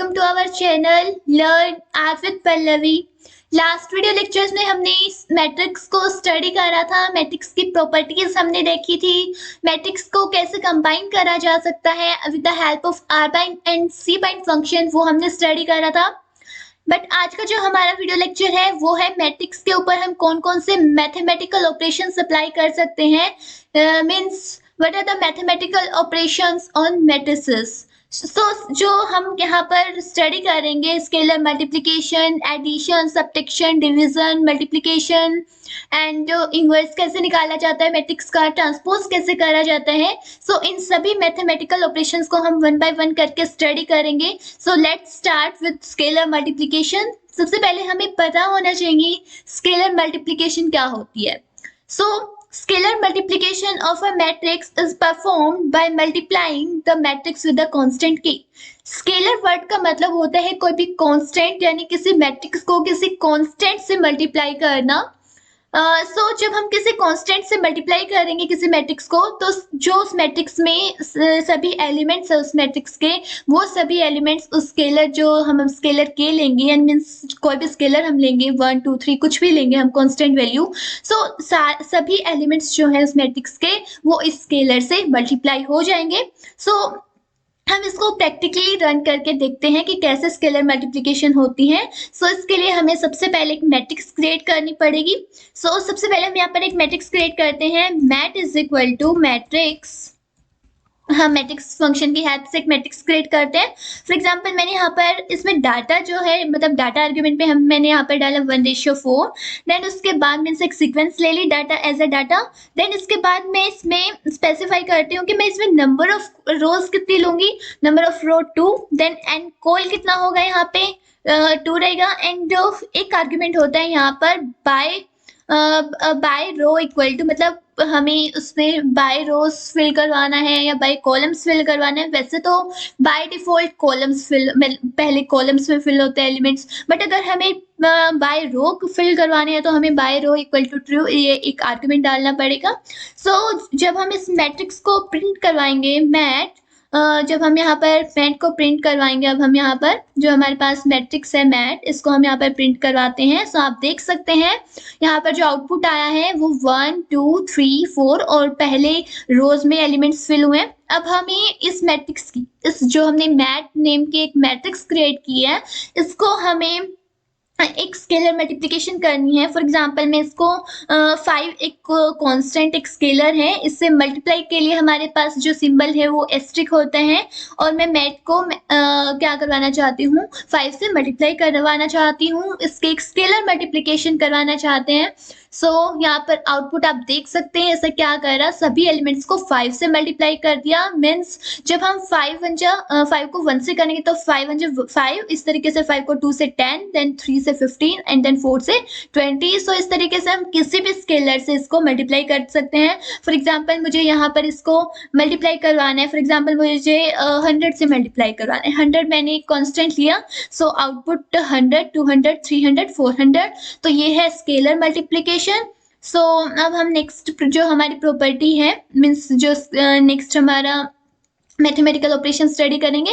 welcome to our channel Learn Art with Pallavi। Last video lectures में हमने matrix को study करा था, मैट्रिक्स की प्रॉपर्टीज हमने देखी थी, मैट्रिक्स को कैसे कंबाइन करा जा सकता है with the help of R bind and C bind function, वो हमने स्टडी करा था। बट आज का जो हमारा वीडियो लेक्चर है वो है मैट्रिक्स के ऊपर हम कौन कौन से मैथमेटिकल ऑपरेशंस अप्लाई कर सकते हैं, means what are the mathematical operations on matrices. जो हम यहाँ पर स्टडी करेंगे scalar multiplication, addition, subtraction, division, multiplication and inverse कैसे निकाला जाता है मैट्रिक्स का, ट्रांसपोज कैसे करा जाता है। सो इन सभी मैथमेटिकल ऑपरेशंस को हम वन बाय वन करके स्टडी करेंगे। So let's start with scalar multiplication. सबसे पहले हमें पता होना चाहिए स्केलर मल्टीप्लिकेशन क्या होती है। Scalar multiplication of a matrix is performed by multiplying the matrix with a constant key। Scalar word का मतलब होता है कोई भी कांस्टेंट, यानी किसी मैट्रिक्स को किसी कांस्टेंट से मल्टीप्लाई करना। जब हम किसी कांस्टेंट से मल्टीप्लाई करेंगे किसी मैट्रिक्स को, तो जो उस मैट्रिक्स में सभी एलिमेंट्स है उस मैट्रिक्स के, वो सभी एलिमेंट्स उस स्केलर जो हम स्केलर के लेंगे, यानी मीन्स कोई भी स्केलर हम लेंगे 1 2 3 कुछ भी लेंगे हम कांस्टेंट वैल्यू, सभी एलिमेंट्स जो है उस मैट्रिक्स के वो इस स्केलर से मल्टीप्लाई हो जाएंगे। हम इसको प्रैक्टिकली रन करके देखते हैं कि कैसे स्केलर मल्टीप्लिकेशन होती है। इसके लिए हमें सबसे पहले एक मैट्रिक्स क्रिएट करनी पड़ेगी। सबसे पहले हम यहाँ पर एक मैट्रिक्स क्रिएट करते हैं। Mat is equal to matrix, हम मैट्रिक्स फंक्शन की हेल्प से एक मैट्रिक्स क्रिएट करते हैं। फॉर एग्जांपल मैंने यहाँ पर इसमें डाटा जो है, मतलब डाटा आर्ग्यूमेंट पे मैंने यहाँ पर डाला 1:4। देन उसके बाद मैंने एक सीक्वेंस ले ली data as a data. Then इसके बाद मैं इसमें स्पेसिफाई करती हूँ कि मैं इसमें नंबर ऑफ रोज कितनी लूंगी, number of row 2। Then and col कितना होगा यहाँ पे 2 रहेगा। एंड एक आर्ग्यूमेंट होता है यहाँ पर बाय रो इक्वल टू, मतलब हमें उसमें बाय रोज फिल करवाना है या बाय कॉलम्स फिल करवाना है। वैसे तो बाय डिफॉल्ट कॉलम्स फिल, पहले कॉलम्स में फिल होते हैं एलिमेंट्स, बट अगर हमें बाय रो फिल करवाने हैं तो हमें by row equal to true ये एक आर्गुमेंट डालना पड़ेगा। जब हम इस मैट्रिक्स को प्रिंट करवाएंगे जब हम यहाँ पर मैट को प्रिंट करवाएंगे, अब हम यहाँ पर जो हमारे पास मैट्रिक्स है मैट, इसको हम यहाँ पर प्रिंट करवाते हैं। आप देख सकते हैं यहाँ पर जो आउटपुट आया है वो 1 2 3 4 और पहले रोज में एलिमेंट्स फिल हुए हैं। अब हमें इस मैट्रिक्स की, इस जो हमने मैट नेम की एक मैट्रिक्स क्रिएट की है, इसको हमें एक स्केलर मल्टीप्लिकेशन करनी है। फॉर एग्जांपल मैं इसको 5 एक कांस्टेंट एक स्केलर है, इससे मल्टीप्लाई के लिए हमारे पास जो सिंबल है वो एस्ट्रिक होता है, और मैं मैट को क्या करवाना चाहती हूँ 5 से मल्टीप्लाई करवाना चाहती हूँ, इसके एक स्केलर मल्टीप्लिकेशन करवाना चाहते हैं। यहाँ पर आउटपुट आप देख सकते हैं ऐसा क्या कर रहा, सभी एलिमेंट्स को 5 से मल्टीप्लाई कर दिया। मीन्स जब हम 5 को 1 से करेंगे तो 5 1 5, इस तरीके से 5 को 2 से 10, देन 3 से 15 एंड देन 4 से 20। इस तरीके से हम किसी भी स्केलर से इसको मल्टीप्लाई कर सकते हैं। फॉर एग्जाम्पल मुझे यहाँ पर इसको मल्टीप्लाई करवाना है, फॉर एग्जाम्पल मुझे 100 से मल्टीप्लाई करवाना है। 100 मैंने एक कॉन्स्टेंट लिया, आउटपुट 100 200 300 400। तो ये है स्केलर मल्टीप्लिकेशन। अब हम नेक्स्ट जो हमारी प्रॉपर्टी है, मीन्स जो नेक्स्ट हमारा मैथमेटिकल ऑपरेशन स्टडी करेंगे।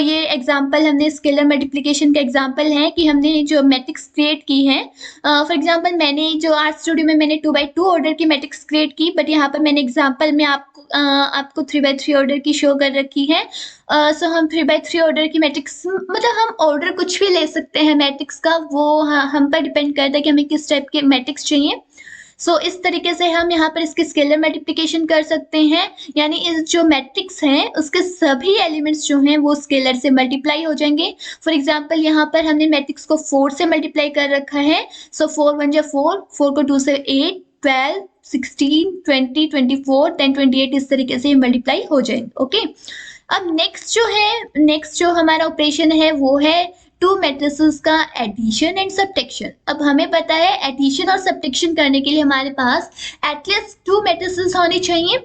ये एग्जांपल हमने स्केलर मल्टीप्लिकेशन का एग्जांपल है कि हमने जो मैट्रिक्स क्रिएट की है। फॉर एग्जांपल मैंने जो आर्ट स्टूडियो में मैंने 2x2 ऑर्डर की मैट्रिक्स क्रिएट की, बट यहाँ पर मैंने एग्जांपल में आपको 3x3 ऑर्डर की शो कर रखी है। हम 3x3 ऑर्डर की मैट्रिक्स, मतलब हम ऑर्डर कुछ भी ले सकते हैं मैट्रिक्स का, वो हम पर डिपेंड करता है कि हमें किस टाइप के मैट्रिक्स चाहिए। इस तरीके से हम यहाँ पर इसके स्केलर मल्टीप्लिकेशन कर सकते हैं, यानी इस जो मैट्रिक्स है उसके सभी एलिमेंट्स जो हैं वो स्केलर से मल्टीप्लाई हो जाएंगे। फॉर एग्जांपल यहाँ पर हमने मैट्रिक्स को 4 से मल्टीप्लाई कर रखा है। 4 1 4, 4 को 2 से 8 12 16 20 24 10 28, इस तरीके से मल्टीप्लाई हो जाएंगे। ओके, अब नेक्स्ट जो हमारा ऑपरेशन है वो है 2 मैट्रिसेस का एडिशन एंड सब्ट्रैक्शन। अब हमें पता है एडिशन और सब्ट्रैक्शन करने के लिए हमारे पास एटलीस्ट 2 मैट्रिसेस होनी चाहिए।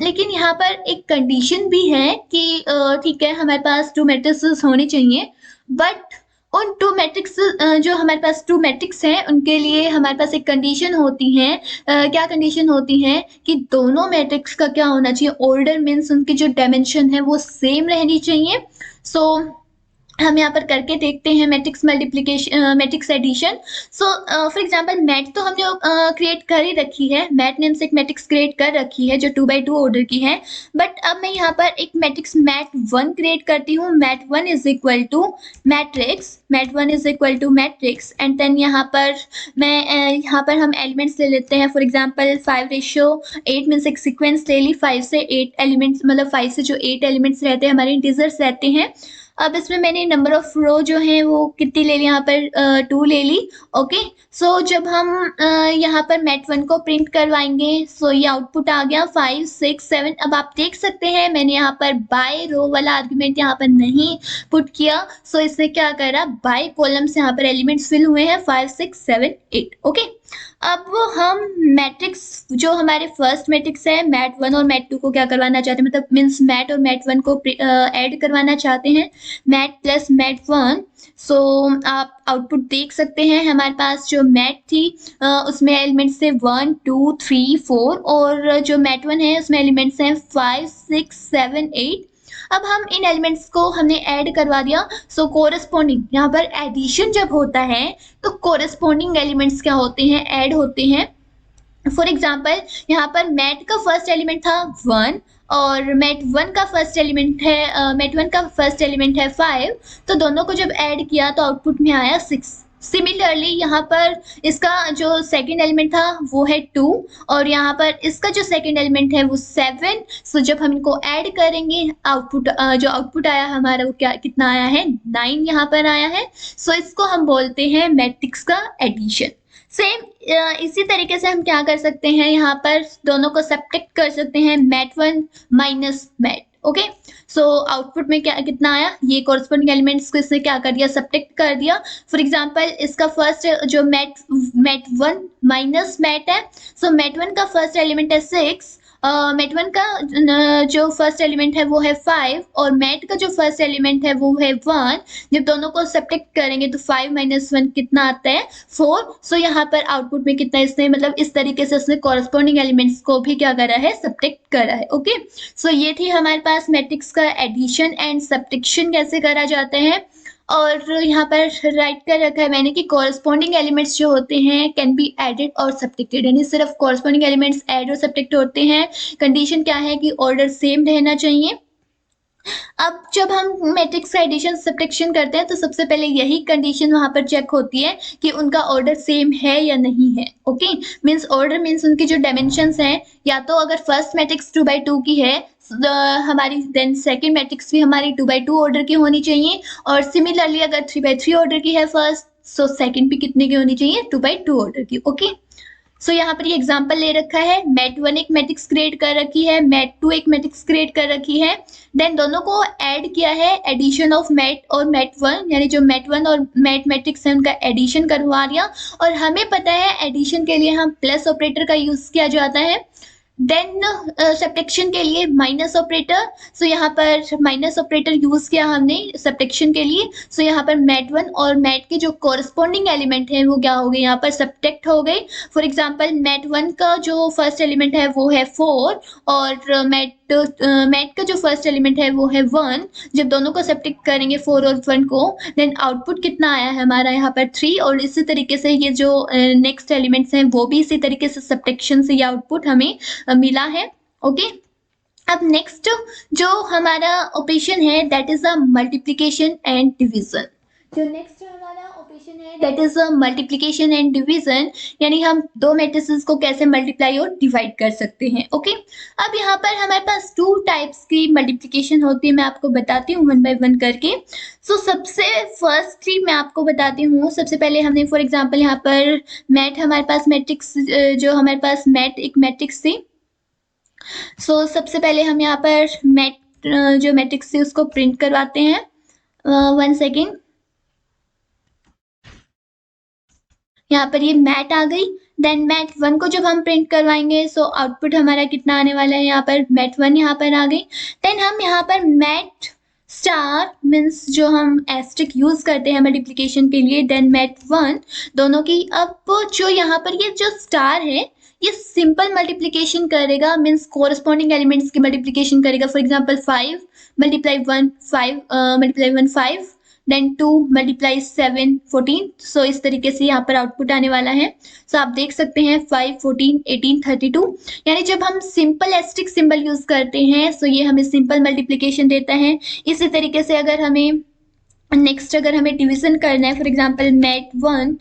लेकिन यहाँ पर एक कंडीशन भी है कि ठीक है हमारे पास 2 मैट्रिसेस होने चाहिए, बट उन 2 मैट्रिक्स जो हमारे पास 2 मैट्रिक्स हैं उनके लिए हमारे पास एक कंडीशन होती है। क्या कंडीशन होती है कि दोनों मैट्रिक्स का क्या होना चाहिए, ऑर्डर मीन्स उनकी जो डायमेंशन है वो सेम रहनी चाहिए। हम यहाँ पर करके देखते हैं matrix multiplication, matrix addition. So for example mat तो हमने क्रिएट कर ही रखी है, मैट नेम से एक मैट्रिक्स क्रिएट कर रखी है जो 2x2 ऑर्डर की है। बट अब मैं यहाँ पर एक मैट्रिक्स मैट 1 क्रिएट करती हूँ। Mat 1 is equal to matrix and then यहाँ पर मैं यहाँ पर हम एलिमेंट्स ले लेते हैं। फॉर एग्जाम्पल 5:8 मीन्स एक सिक्वेंस ले ली, 5 से 8 एलिमेंट्स, मतलब 5 से जो 8 एलिमेंट्स रहते हैं हमारे इंटीजर्स रहते हैं। अब इसमें मैंने नंबर ऑफ रो जो है वो कितनी ले ली, यहाँ पर 2 ले ली। ओके, सो जब हम यहाँ पर मैट 1 को प्रिंट करवाएंगे, सो ये आउटपुट आ गया 5 6 7। अब आप देख सकते हैं मैंने यहाँ पर बाय रो वाला आर्ग्यूमेंट यहाँ पर नहीं पुट किया, सो इसने क्या करा, बाय कॉलम से यहाँ पर एलिमेंट्स फिल हुए हैं 5 6 7 8। ओके, अब हम मैट्रिक्स जो हमारे फर्स्ट मैट्रिक्स है मैट 1 और मैट 2 को क्या करवाना चाहते हैं, मतलब मीन्स मैट और मैट 1 को ऐड करवाना चाहते हैं, मैट प्लस मैट 1। सो आप आउटपुट देख सकते हैं हमारे पास जो मैट थी उसमें एलिमेंट्स थे 1 2 3 4 और जो मैट 1 है उसमें एलिमेंट्स हैं 5 6 7 8। अब हम इन एलिमेंट्स को हमने ऐड करवा दिया। सो कोरस्पॉन्डिंग यहाँ पर एडिशन जब होता है तो कोरस्पॉन्डिंग एलिमेंट्स क्या होते हैं, ऐड होते हैं। फॉर एग्जाम्पल यहाँ पर मैट का फर्स्ट एलिमेंट था 1 और मैट 1 का फर्स्ट एलिमेंट है मैट 1 का फर्स्ट एलिमेंट है 5, तो दोनों को जब ऐड किया तो आउटपुट में आया 6। सिमिलरली यहाँ पर इसका जो सेकंड एलिमेंट था वो है 2 और यहाँ पर इसका जो सेकंड एलिमेंट है वो 7। सो जब हम इनको ऐड करेंगे आउटपुट जो आउटपुट आया हमारा वो क्या कितना आया है, 9 यहाँ पर आया है। सो इसको हम बोलते हैं मैट्रिक्स का एडिशन। सेम इसी तरीके से हम क्या कर सकते हैं, यहाँ पर दोनों को सब्ट्रैक्ट कर सकते हैं, mat 1 minus mat. Okay, so output में क्या कितना आया, ये कोरस्पॉन्डिंग एलिमेंट्स को इसने क्या कर दिया, सब्ट्रैक्ट कर दिया। फॉर एग्जांपल इसका फर्स्ट जो मैट 1 माइनस मैट है, सो मैट 1 का फर्स्ट एलिमेंट है 6, मैट 1 का जो फर्स्ट एलिमेंट है वो है 5 और मैट का जो फर्स्ट एलिमेंट है वो है 1। जब दोनों को सब्ट्रैक्ट करेंगे तो 5 माइनस 1 कितना आता है, 4। सो यहाँ पर आउटपुट में कितना इसने, मतलब इस तरीके से उसने कॉरस्पॉन्डिंग एलिमेंट्स को भी क्या करा है, सब्ट्रैक्ट करा है। ओके, सो ये थी हमारे पास मैट्रिक्स का एडिशन एंड सब्ट्रैक्शन कैसे करा जाता है। और यहाँ पर राइट कर रखा है मैंने कि कॉरस्पॉन्डिंग एलिमेंट्स जो होते हैं कैन बी एडेड और सब्ट्रैक्टेड, यानी सिर्फ कॉरस्पॉन्डिंग एलिमेंट्स ऐड और सब्ट्रैक्ट होते हैं। कंडीशन क्या है कि ऑर्डर सेम रहना चाहिए। अब जब हम मैट्रिक्स का एडिशन सब्ट्रैक्शन करते हैं तो सबसे पहले यही कंडीशन वहां पर चेक होती है कि उनका ऑर्डर सेम है या नहीं है। ओके, मींस ऑर्डर मींस उनकी जो डायमेंशंस हैं, या तो अगर फर्स्ट मैट्रिक्स 2x2 की है हमारी, देन सेकंड मैट्रिक्स भी हमारी 2x2 ऑर्डर की होनी चाहिए। और सिमिलरली अगर 3x3 ऑर्डर की है फर्स्ट, सो सेकंड भी कितने की होनी चाहिए, 2x2 ऑर्डर की। ओके, सो यहाँ पर ये एग्जांपल ले रखा है, मैट 1 एक मैट्रिक्स क्रिएट कर रखी है, मैट 2 एक मैट्रिक्स क्रिएट कर रखी है, देन दोनों को ऐड किया है, एडिशन ऑफ मैट और मैट 1, यानी जो मैट 1 और मैट मैट्रिक्स है उनका एडिशन करवा दिया। और हमें पता है एडिशन के लिए हम प्लस ऑपरेटर का यूज किया जाता है, देन सब्ट्रैक्शन के लिए माइनस ऑपरेटर। सो यहाँ पर माइनस ऑपरेटर यूज किया हमने सब्ट्रैक्शन के लिए। सो यहाँ पर मैट 1 और मैट के जो कॉरस्पॉन्डिंग एलिमेंट है वो क्या हो गए, यहाँ पर सब्ट्रैक्ट हो गए। फॉर एग्जांपल मैट 1 का जो फर्स्ट एलिमेंट है वो है 4 और मैट का जो फर्स्ट एलिमेंट है वो है 1। जब दोनों को सब्ट्रैक्ट करेंगे 4 और 1 को, देन आउटपुट कितना आया है हमारा यहाँ पर 3। और इसी तरीके से ये जो नेक्स्ट एलिमेंट्स हैं वो भी इसी तरीके से सब्ट्रैक्शन से ये आउटपुट हमें मिला है। ओके, अब नेक्स्ट जो हमारा ऑपरेशन है that is a multiplication and division. जो नेक्स्ट हमारा ऑपरेशन है that is a multiplication and division, यानी हम दो मैट्रिसेस को कैसे मल्टीप्लाई और डिवाइड कर सकते हैं। ओके, अब यहाँ पर हमारे पास 2 टाइप्स की मल्टीप्लिकेशन होती है, मैं आपको बताती हूँ 1 बाय 1 करके। सो सबसे फर्स्टली मैं आपको बताती हूँ, सबसे पहले हमने फॉर एग्जाम्पल यहाँ पर मैट, हमारे पास मैट्रिक्स जो हमारे पास मैट एक मैट्रिक्स थी। सो सबसे पहले हम यहाँ पर मैट जो मैट्रिक्स थी उसको प्रिंट करवाते हैं। 1 सेकेंड, यहाँ पर ये मैट आ गई। देन मैट 1 को जब हम प्रिंट करवाएंगे सो आउटपुट हमारा कितना आने वाला है, यहाँ पर मैट 1 यहाँ पर आ गई। देन हम यहाँ पर मैट स्टार मीन्स जो हम एस्ट्रिक यूज करते हैं मल्टीप्लिकेशन के लिए, देन मैट 1 दोनों की। अब जो यहाँ पर ये जो स्टार है ये सिंपल मल्टीप्लिकेशन करेगा, मीन्स कोरस्पॉन्डिंग एलिमेंट्स की मल्टीप्लिकेशन करेगा। For example 5 multiply 1 5 multiply 1 5, then 2 multiply 7 14। So इस तरीके से यहाँ पर आउटपुट आने वाला है। सो आप देख सकते हैं 5 14 18 32। यानी जब हम सिंपल एस्टिक सिंबल यूज करते हैं सो ये हमें सिंपल मल्टीप्लिकेशन देता है। इसी तरीके से अगर हमें नेक्स्ट अगर हमें डिवीजन करना है, for example mat 1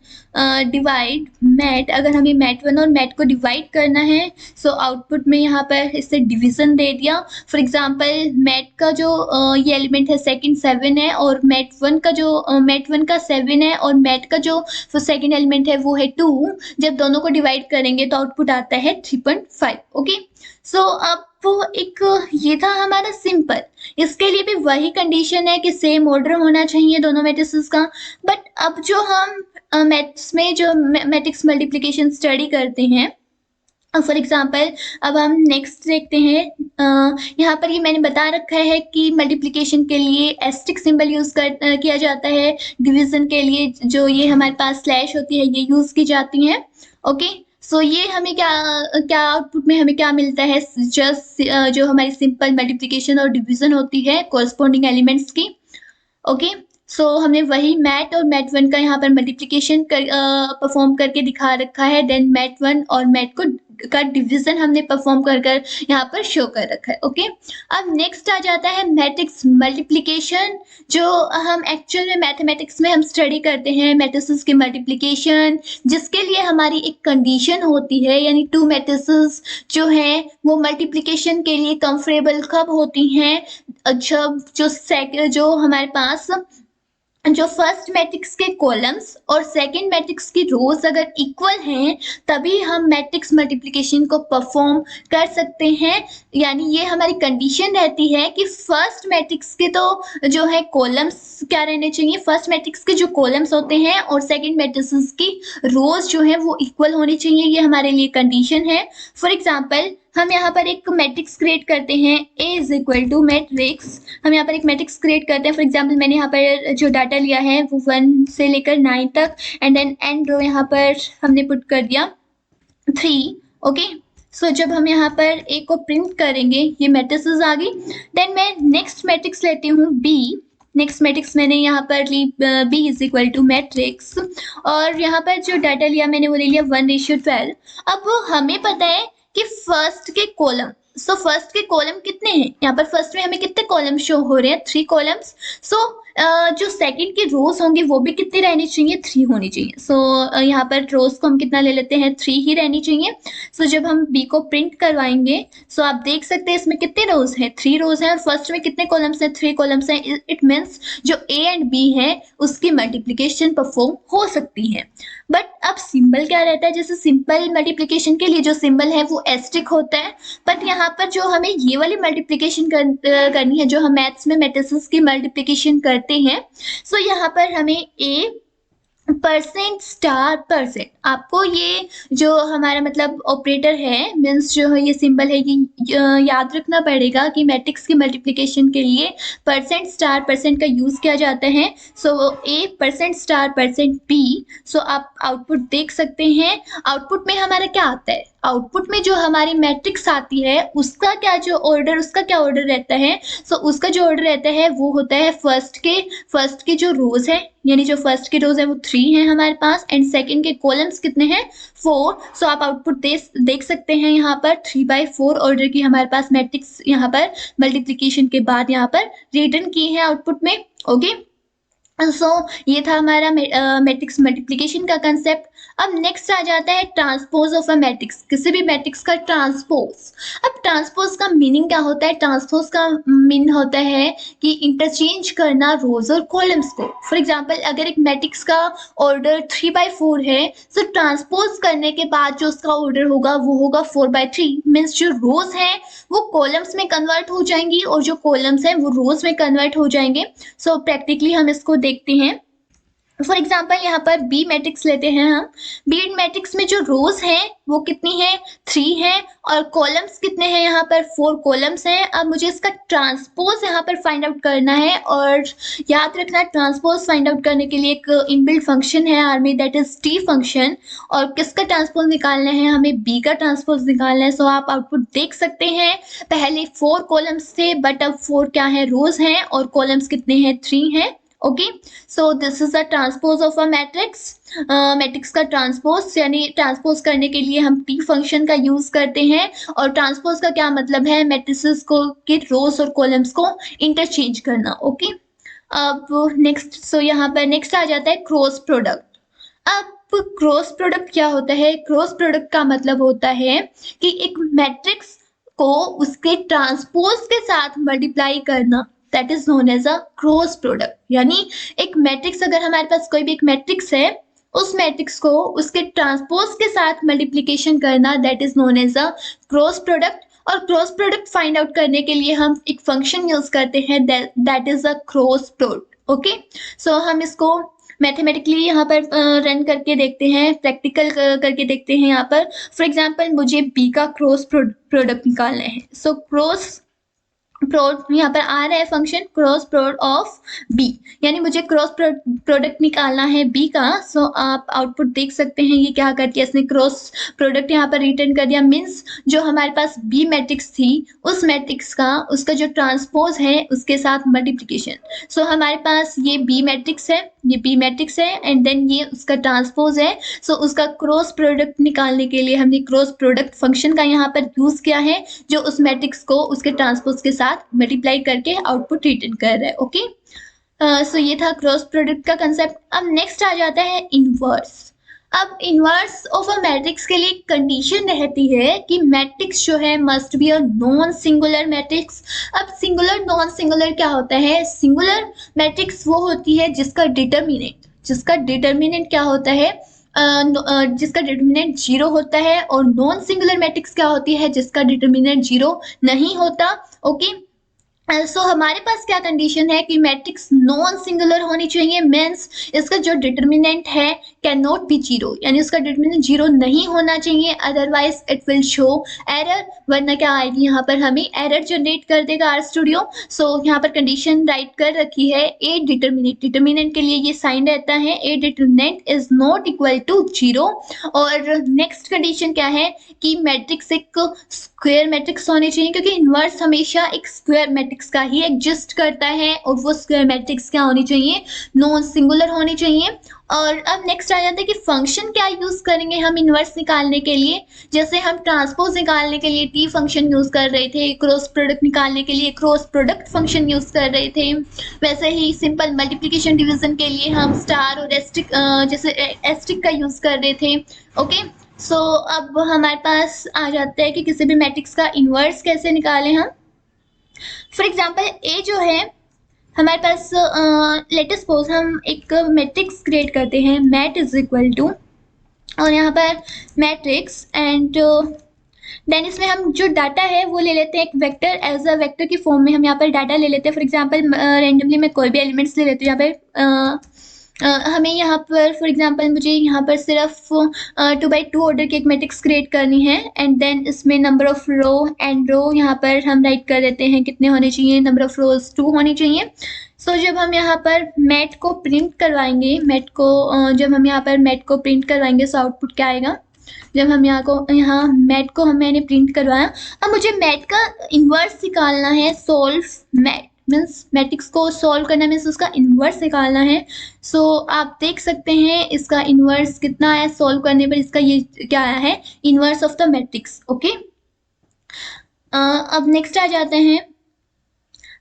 divide mat, अगर हमें मैट 1 और मैट को डिवाइड करना है सो आउटपुट में यहाँ पर इससे डिवीजन दे दिया। फॉर एग्जांपल मैट का जो ये एलिमेंट है सेकंड 7 है और मैट 1 का जो मैट 1 का 7 है और मैट का जो सेकंड एलिमेंट है वो है 2। जब दोनों को डिवाइड करेंगे तो आउटपुट आता है 3.5। ओके, सो अब वो एक ये था हमारा सिंपल। इसके लिए भी वही कंडीशन है कि सेम ऑर्डर होना चाहिए दोनों मैट्रिसेस का। बट अब जो हम मैथ्स में जो मैट्रिक्स मल्टीप्लिकेशन स्टडी करते हैं, फॉर एग्जाम्पल अब हम नेक्स्ट देखते हैं। यहाँ पर ये मैंने बता रखा है कि मल्टीप्लिकेशन के लिए एस्टिक सिंबल यूज किया जाता है, डिवीजन के लिए जो ये हमारे पास स्लैश होती है ये यूज की जाती है। ओके, सो ये हमें क्या आउटपुट में हमें क्या मिलता है, जस्ट जो हमारी सिंपल मल्टीप्लिकेशन और डिवीजन होती है कोरस्पॉन्डिंग एलिमेंट्स की। ओके, सो हमने वही मैट और मैट 1 का यहाँ पर मल्टीप्लिकेशन परफॉर्म करके दिखा रखा है। देन मैट 1 और मैट का डिवीजन हमने परफॉर्म कर यहाँ पर शो कर रखा है। ओके, अब नेक्स्ट आ जाता है मैट्रिक्स मल्टीप्लिकेशन, जो हम एक्चुअल में मैथमेटिक्स में हम स्टडी करते हैं मैट्रिसेस की मल्टीप्लिकेशन, जिसके लिए हमारी एक कंडीशन होती है, यानी 2 मैट्रिसेस जो हैं वो मल्टीप्लिकेशन के लिए कंफर्टेबल कब होती हैं, जब जो हमारे पास जो फर्स्ट मैट्रिक्स के कॉलम्स और सेकंड मैट्रिक्स की रोज अगर इक्वल हैं तभी हम मैट्रिक्स मल्टीप्लिकेशन को परफॉर्म कर सकते हैं। यानी ये हमारी कंडीशन रहती है कि फर्स्ट मैट्रिक्स के तो जो है कॉलम्स क्या रहने चाहिए, फर्स्ट मैट्रिक्स के जो कॉलम्स होते हैं और सेकंड मैट्रिक्स की रोज जो है वो इक्वल होनी चाहिए, ये हमारे लिए कंडीशन है। फॉर एग्जाम्पल हम यहाँ पर एक मैट्रिक्स क्रिएट करते हैं, A is equal to matrix. हम यहाँ पर एक मैट्रिक्स क्रिएट करते हैं। फॉर एग्जाम्पल मैंने यहाँ पर जो डाटा लिया है वो 1 से लेकर 9 तक, एंड देन एंड रो यहाँ पर हमने पुट कर दिया 3। ओके, सो जब हम यहाँ पर A को प्रिंट करेंगे ये मैट्रिसेस आ गई। देन मैं नेक्स्ट मैट्रिक्स लेती हूँ B। नेक्स्ट मैट्रिक्स मैंने यहाँ पर ली B is equal to matrix, और यहाँ पर जो डाटा लिया मैंने वो ले लिया 1:12। अब वो हमें पता है कि फर्स्ट के कॉलम, सो फर्स्ट के कॉलम कितने हैं, यहाँ पर फर्स्ट में हमें कितने कॉलम शो हो रहे हैं, 3 कॉलम्स। सो जो सेकंड की रोज होंगी वो भी कितनी रहनी चाहिए, 3 होनी चाहिए। सो यहाँ पर रोज को हम कितना ले लेते हैं, 3 ही रहनी चाहिए। सो जब हम बी को प्रिंट करवाएंगे सो आप देख सकते हैं इसमें कितने रोज हैं, 3 रोज हैं, और फर्स्ट में कितने कॉलम्स हैं, 3 कॉलम्स हैं। इट मीन्स जो ए एंड बी है उसकी मल्टीप्लीकेशन परफॉर्म हो सकती है। बट अब सिंबल क्या रहता है, जैसे सिंपल मल्टीप्लिकेशन के लिए जो सिंबल है वो एस्टिक होता है, बट यहाँ पर जो हमें ये वाली मल्टीप्लिकेशन करनी है, जो हम मैथ्स में मैट्रिसेस की मल्टीप्लिकेशन करते हैं, सो यहाँ पर हमें ए परसेंट स्टार परसेंट, आपको ये जो हमारा मतलब ऑपरेटर है, मीन्स जो है ये सिंबल है, ये याद रखना पड़ेगा कि मैट्रिक्स की मल्टीप्लिकेशन के लिए परसेंट स्टार परसेंट का यूज किया जाता है। सो ए परसेंट स्टार परसेंट बी। सो आप आउटपुट देख सकते हैं, आउटपुट में हमारा क्या आता है, आउटपुट में जो हमारी मैट्रिक्स आती है उसका क्या ऑर्डर रहता है। सो उसका जो ऑर्डर रहता है वो होता है फर्स्ट के जो रोज है, यानी जो फर्स्ट के रोज है वो 3 है हमारे पास, एंड सेकंड के कॉलम्स कितने हैं, 4। सो आप आउटपुट देख सकते हैं यहाँ पर 3/4 ऑर्डर की हमारे पास मैट्रिक्स यहाँ पर मल्टीप्लिकेशन के बाद यहाँ पर रिटर्न की है आउटपुट में। ओके, सो ये था हमारा मैट्रिक्स मल्टीप्लिकेशन का कंसेप्ट। अब नेक्स्ट आ जाता है ट्रांसपोज ऑफ अ मैट्रिक्स, किसी भी मैट्रिक्स का ट्रांसपोज। अब ट्रांसपोज का मीनिंग क्या होता है, ट्रांसपोज का मीनिंग होता है कि इंटरचेंज करना रोज और कॉलम्स को। फॉर एग्जांपल अगर एक मैट्रिक्स का ऑर्डर 3/4 है, सो ट्रांसपोज करने के बाद जो उसका ऑर्डर होगा वो होगा 4/3। मीन्स जो रोज हैं वो कॉलम्स में कन्वर्ट हो जाएंगी और जो कॉलम्स हैं वो रोज में कन्वर्ट हो जाएंगे। सो प्रैक्टिकली हम इसको देखते हैं। फॉर एग्जाम्पल यहाँ पर बी मैट्रिक्स लेते हैं हम, बी मैट्रिक्स में जो रोज हैं वो कितनी है, 3 है, और कॉलम्स कितने हैं, यहाँ पर 4 कॉलम्स हैं। अब मुझे इसका ट्रांसपोज यहाँ पर फाइंड आउट करना है, और याद रखना ट्रांसपोज फाइंड आउट करने के लिए एक इनबिल्ट फंक्शन है army, that is T function. और किसका ट्रांसपोज निकालना है, हमें बी का ट्रांसपोज निकालना है। सो आप आउटपुट देख सकते हैं, पहले 4 कॉलम्स थे बट अब 4 क्या है, रोज हैं, और कॉलम्स कितने हैं, 3 हैं। Okay. So this is the transpose of a matrix. Matrix का ट्रांसपोज यानी ट्रांसपोज करने के लिए हम टी फंक्शन का यूज करते हैं। और ट्रांसपोज का क्या मतलब है, मैट्रिसेस को के रोज और कॉलम्स को इंटरचेंज करना। ओके। अब नेक्स्ट, सो यहाँ पर नेक्स्ट आ जाता है क्रॉस प्रोडक्ट। अब क्रॉस प्रोडक्ट क्या होता है, क्रॉस प्रोडक्ट का मतलब होता है कि एक मैट्रिक्स को उसके ट्रांसपोज के साथ मल्टीप्लाई करना, that is known as a cross product. यानी एक मैट्रिक्स, अगर हमारे पास कोई भी एक मैट्रिक्स है, उस मैट्रिक्स को उसके ट्रांसपोज के साथ मल्टीप्लीकेशन करना, that is known as a cross product. और क्रॉस प्रोडक्ट फाइंड आउट करने के लिए हम एक फंक्शन यूज करते हैं, that is a cross product. Okay. So हम इसको मैथमेटिकली यहाँ पर रन करके देखते हैं, प्रैक्टिकल करके देखते हैं। यहाँ पर फॉर एग्जांपल मुझे बी का क्रॉस प्रोडक्ट निकालना है। सो क्रॉस प्रोड यहाँ पर आ रहा है function cross prod of B, यानी मुझे क्रॉस प्रोडक्ट निकालना है बी का। सो आप आउटपुट देख सकते हैं ये क्या करती है, इसने क्रॉस प्रोडक्ट यहाँ पर रिटर्न कर दिया। मीन्स जो हमारे पास बी मैट्रिक्स थी, उस मैट्रिक्स का उसका जो ट्रांसपोज है उसके साथ मल्टीप्लीकेशन। सो हमारे पास ये बी मैट्रिक्स है, ये बी मैट्रिक्स है, एंड देन ये उसका ट्रांसपोज है। सो उसका क्रॉस प्रोडक्ट निकालने के लिए हमने क्रॉस प्रोडक्ट फंक्शन का यहाँ पर यूज किया है, जो उस मैट्रिक्स को उसके ट्रांसपोज के साथ मल्टीप्लाई करके आउटपुट रिटर्न कर रहा है। ओके। सो ये था क्रॉस प्रोडक्ट का कंसेप्ट। अब नेक्स्ट आ जाता है इनवर्स। अब इनवर्स ऑफ अ मैट्रिक्स के लिए कंडीशन रहती है कि मैट्रिक्स जो है must be a non singular matrix. अब सिंगुलर नॉन सिंगुलर क्या होता है, सिंगुलर मैट्रिक्स वो होती है जिसका डिटर्मिनेंट क्या होता है, जिसका डिटर्मिनेंट जीरो होता है। और नॉन सिंगुलर मैट्रिक्स क्या होती है, जिसका डिटर्मिनेंट जीरो नहीं होता। ओके। सो हमारे पास क्या कंडीशन है कि मैट्रिक्स नॉन सिंगुलर होनी चाहिए, मीन्स इसका जो डिटर्मिनेंट है कैन नॉट बी जीरो, यानी उसका डिटर्मिनेंट जीरो नहीं होना चाहिए, otherwise it will show error. वरना क्या आएगी, यहाँ पर हमें एरर जनरेट कर देगा आर स्टूडियो। सो यहाँ पर कंडीशन राइट कर रखी है ए डिटर्मिनेंट के लिए ये साइन रहता है, A determinant is not equal to zero. और नेक्स्ट कंडीशन क्या है कि मैट्रिक्स एक स्क्वायर मैट्रिक्स होनी चाहिए, क्योंकि इनवर्स हमेशा एक स्क्वायर मैट्रिक्स का ही एग्जिस्ट करता है। और वो स्क्वायर मैट्रिक्स क्या होनी चाहिए, नॉन सिंगुलर होनी चाहिए। और अब नेक्स्ट आ जाता है कि फंक्शन क्या यूज करेंगे हम इनवर्स निकालने के लिए। जैसे हम ट्रांसपोज निकालने के लिए टी फंक्शन यूज कर रहे थे, क्रॉस प्रोडक्ट निकालने के लिए क्रॉस प्रोडक्ट फंक्शन यूज कर रहे थे, वैसे ही सिंपल मल्टीप्लिकेशन डिवीजन के लिए हम स्टार और एस्ट्रिक का यूज कर रहे थे। ओके। सो अब हमारे पास आ जाता है कि किसी भी मैट्रिक्स का इनवर्स कैसे निकालें हम। फॉर एग्जाम्पल ए जो है हमारे पास, लेट अस सपोज हम एक मैट्रिक्स क्रिएट करते हैं, मैट इज इक्वल टू, और यहाँ पर मैट्रिक्स एंड देन इसमें हम जो डाटा है वो ले लेते हैं एक वेक्टर, एज अ वेक्टर की फॉर्म में हम यहाँ पर डाटा ले लेते हैं। फॉर एग्जांपल रैंडमली मैं कोई भी एलिमेंट्स ले लेती हूँ यहाँ पे। हमें यहाँ पर फॉर एग्जांपल मुझे यहाँ पर सिर्फ 2x2 ऑर्डर की एक मैट्रिक्स क्रिएट करनी है, एंड देन इसमें नंबर ऑफ रो एंड रो यहाँ पर हम राइट कर देते हैं कितने होने चाहिए, नंबर ऑफ रोज 2 होनी चाहिए। सो जब हम यहाँ पर मैट को प्रिंट करवाएंगे, जब हम यहाँ पर मैट को प्रिंट करवाएंगे, सो आउटपुट क्या आएगा। जब हम यहाँ मैट को मैंने प्रिंट करवाया, अब मुझे मैट का इनवर्स निकालना है, सोल्व मैट मीन्स मैट्रिक्स को सॉल्व करना मीन्स उसका इनवर्स निकालना है। सो आप देख सकते हैं इसका इनवर्स कितना है, सॉल्व करने पर इसका ये क्या आया है, inverse of the matrix. Okay. अब नेक्स्ट आ जाते हैं,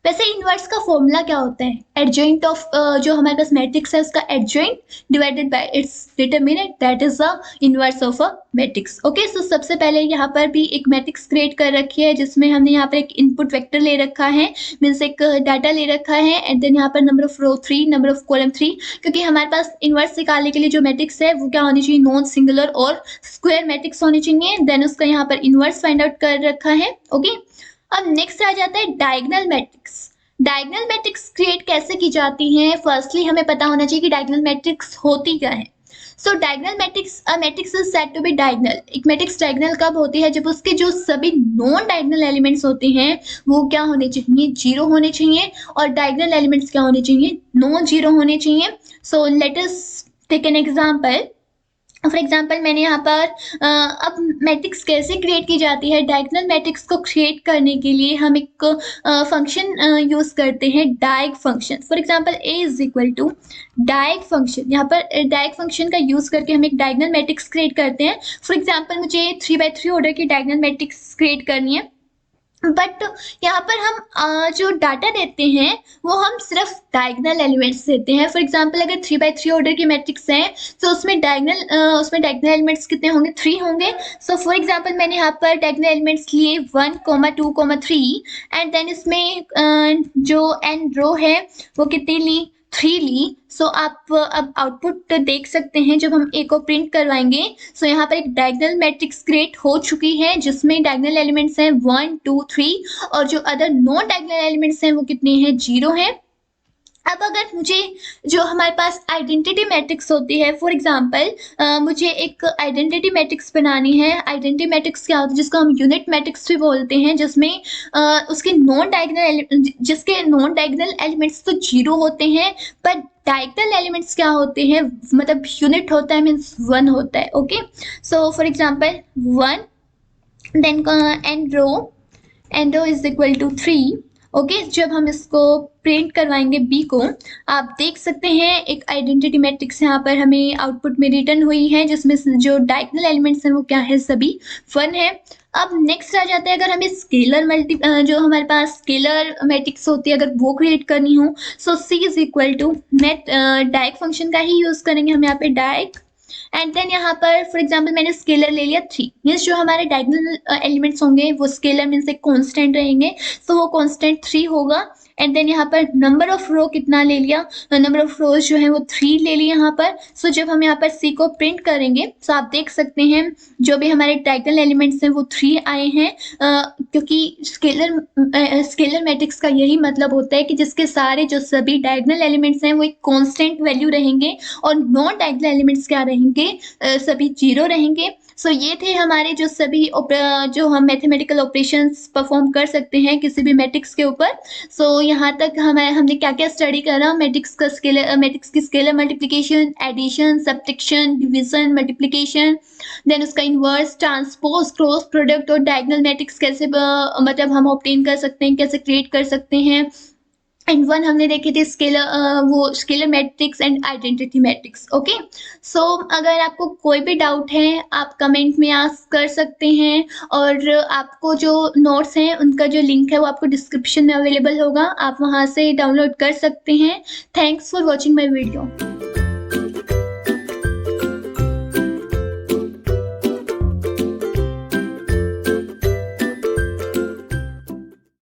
वैसे इनवर्स का फॉर्मूला क्या होता है, एडजॉइंट ऑफ जो हमारे पास मैट्रिक्स है उसका adjoint divided by its determinant, that is the inverse of a matrix. Okay. So सबसे पहले यहाँ पर भी एक मैट्रिक्स क्रिएट कर रखी है, जिसमें हमने यहाँ पर एक इनपुट वेक्टर ले रखा है, मीन्स एक डाटा ले रखा है, एंड देन यहाँ पर number of row 3, number of column 3, क्योंकि हमारे पास इनवर्स निकालने के लिए जो मैट्रिक्स है वो क्या होनी चाहिए, नॉन सिंगुलर और स्क्वायर मैट्रिक्स होनी चाहिए। देन उसका यहाँ पर इनवर्स फाइंड आउट कर रखा है। ओके। अब नेक्स्ट आ जाता है diagonal matrix. Diagonal matrix create कैसे की जाती हैं, फर्स्टली हमें पता होना चाहिए कि डायगोनल मैट्रिक्स होती क्या है। So diagonal matrix, a matrix is said to be diagonal. एक मैट्रिक्स डायगोनल कब होती है, जब उसके जो सभी नॉन डायगोनल एलिमेंट्स होते हैं वो क्या होने चाहिए, जीरो होने चाहिए, और डायगोनल एलिमेंट्स क्या होने चाहिए, नॉन जीरो होने चाहिए। So let us take an example. For example मैंने यहाँ पर अब मैट्रिक्स कैसे क्रिएट की जाती है, डायगोनल मैट्रिक्स को क्रिएट करने के लिए हम एक फंक्शन यूज़ करते हैं, diag function. For example A is equal to diag function. यहाँ पर डायग फंक्शन का यूज़ करके हम एक डायगोनल मैट्रिक्स क्रिएट करते हैं। फॉर एग्जाम्पल मुझे 3x3 ऑर्डर की डायगोनल मैट्रिक्स क्रिएट करनी है, बट यहाँ पर हम जो डाटा देते हैं वो हम सिर्फ डायगोनल एलिमेंट्स देते हैं। फॉर एग्जांपल अगर 3x3 ऑर्डर की मैट्रिक्स है तो उसमें डायगोनल एलिमेंट्स कितने होंगे, 3 होंगे। सो फॉर एग्जांपल मैंने यहाँ पर डायगोनल एलिमेंट्स लिए 1, 2, 3 एंड देन इसमें जो एन रो है वो कितनी ली, 3 ली। सो आप अब आउटपुट देख सकते हैं जब हम ए को प्रिंट करवाएंगे। सो यहाँ पर एक डायगोनल मैट्रिक्स क्रिएट हो चुकी है जिसमें डायगोनल एलिमेंट्स हैं 1, 2, 3 और जो अदर नॉन डायगोनल एलिमेंट्स हैं वो कितने हैं, 0 हैं। अब अगर मुझे जो हमारे पास आइडेंटिटी मैट्रिक्स होती है, फॉर एग्जांपल मुझे एक आइडेंटिटी मैट्रिक्स बनानी है। आइडेंटिटी मैट्रिक्स क्या होता है, जिसको हम यूनिट मैट्रिक्स भी बोलते हैं, जिसमें उसके जिसके नॉन डायगोनल एलिमेंट्स तो 0 होते हैं, पर डायगोनल एलिमेंट्स क्या होते हैं, मतलब यूनिट होता है, मीन्स 1 होता है। Okay, so for example 1 then and row is equal to 3। Okay, जब हम इसको प्रिंट करवाएंगे बी को, आप देख सकते हैं एक आइडेंटिटी मैट्रिक्स यहाँ पर हमें आउटपुट में रिटर्न हुई है जिसमें जो डायगोनल एलिमेंट्स हैं वो क्या है, सभी 1 है। अब नेक्स्ट आ जाता है, अगर हमें जो हमारे पास स्केलर मैट्रिक्स होती है अगर वो क्रिएट करनी हो, सो सी is equal to diag function का ही यूज करेंगे हम यहाँ पे, डायग एंड देन यहाँ पर फॉर एग्जांपल मैंने स्केलर ले लिया 3, मीन्स जो हमारे डायगोनल एलिमेंट्स होंगे वो स्केलर मीन्स एक कांस्टेंट रहेंगे, तो वो कांस्टेंट 3 होगा। एंड देन यहाँ पर नंबर ऑफ रो कितना ले लिया, नंबर ऑफ रोज जो है वो 3 ले लिया यहाँ पर। सो जब हम यहाँ पर सी को प्रिंट करेंगे तो आप देख सकते हैं जो भी हमारे डायगोनल एलिमेंट्स हैं वो 3 आए हैं, क्योंकि स्केलर मैट्रिक्स का यही मतलब होता है कि जिसके सारे जो सभी डायगोनल एलिमेंट्स हैं वो एक कांस्टेंट वैल्यू रहेंगे और नॉन डायगोनल एलिमेंट्स क्या रहेंगे, सभी 0 रहेंगे। सो ये थे हमारे जो सभी जो हम मैथमेटिकल ऑपरेशंस परफॉर्म कर सकते हैं किसी भी मैट्रिक्स के ऊपर। सो यहाँ तक हमने क्या क्या स्टडी करा, मैट्रिक्स की scalar multiplication, addition, subtraction, division, multiplication, then उसका इनवर्स, ट्रांसपोज, क्रॉस प्रोडक्ट और डायगोनल मैट्रिक्स कैसे मतलब हम ऑब्टेन कर सकते हैं, कैसे क्रिएट कर सकते हैं। एंड 1 हमने देखे थे scalar matrix and identity matrix. Okay, so अगर आपको कोई भी डाउट है आप कमेंट में आस्क कर सकते हैं, और आपको जो नोट्स हैं उनका जो लिंक है वो आपको डिस्क्रिप्शन में अवेलेबल होगा, आप वहाँ से डाउनलोड कर सकते हैं। Thanks for watching my video.